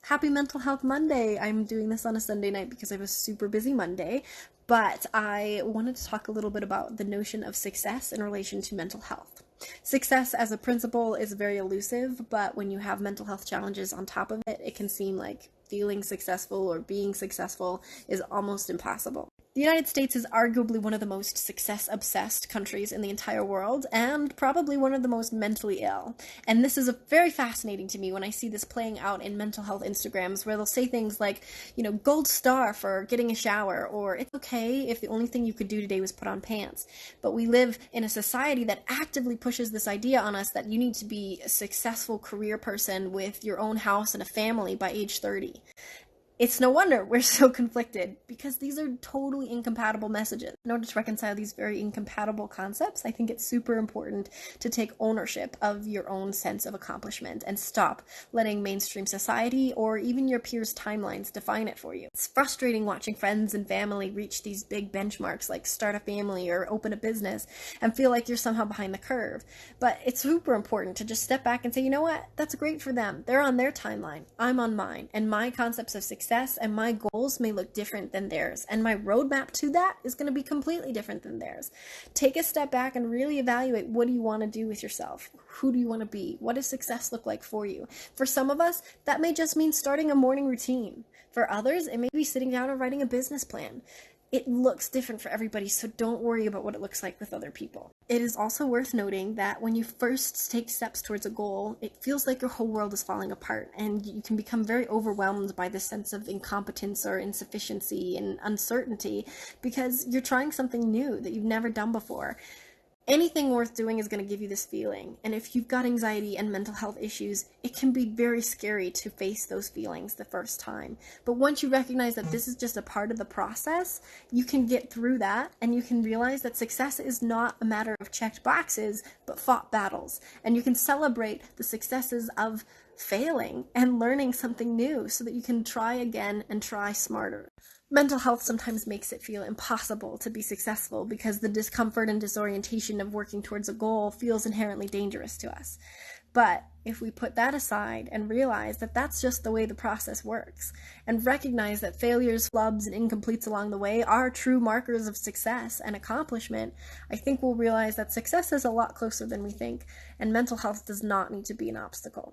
Happy Mental Health Monday! I'm doing this on a Sunday night because I have a super busy Monday, but I wanted to talk a little bit about the notion of success in relation to mental health. Success as a principle is very elusive, but when you have mental health challenges on top of it, it can seem like feeling successful or being successful is almost impossible. The United States is arguably one of the most success-obsessed countries in the entire world, and probably one of the most mentally ill. And this is very fascinating to me when I see this playing out in mental health Instagrams, where they'll say things like, gold star for getting a shower, or it's okay if the only thing you could do today was put on pants. But we live in a society that actively pushes this idea on us that you need to be a successful career person with your own house and a family by age 30. It's no wonder we're so conflicted, because these are totally incompatible messages. In order to reconcile these very incompatible concepts, I think it's super important to take ownership of your own sense of accomplishment and stop letting mainstream society or even your peers' timelines define it for you. It's frustrating watching friends and family reach these big benchmarks like start a family or open a business and feel like you're somehow behind the curve. But it's super important to just step back and say, you know what, that's great for them. They're on their timeline. I'm on mine. And my concepts of success and my goals may look different than theirs, and my roadmap to that is going to be completely different than theirs. Take a step back and really evaluate, what do you want to do with yourself? Who do you want to be? What does success look like for you? For some of us, that may just mean starting a morning routine. For others, it may be sitting down and writing a business plan. It looks different for everybody, so don't worry about what it looks like with other people. It is also worth noting that when you first take steps towards a goal, it feels like your whole world is falling apart, and you can become very overwhelmed by this sense of incompetence or insufficiency and uncertainty because you're trying something new that you've never done before. Anything worth doing is going to give you this feeling, and if you've got anxiety and mental health issues, it can be very scary to face those feelings the first time. But once you recognize that this is just a part of the process, you can get through that, and you can realize that success is not a matter of checked boxes, but fought battles. And you can celebrate the successes of failing and learning something new so that you can try again and try smarter. Mental health sometimes makes it feel impossible to be successful because the discomfort and disorientation of working towards a goal feels inherently dangerous to us. But if we put that aside and realize that that's just the way the process works, and recognize that failures, flubs, and incompletes along the way are true markers of success and accomplishment, I think we'll realize that success is a lot closer than we think, and mental health does not need to be an obstacle.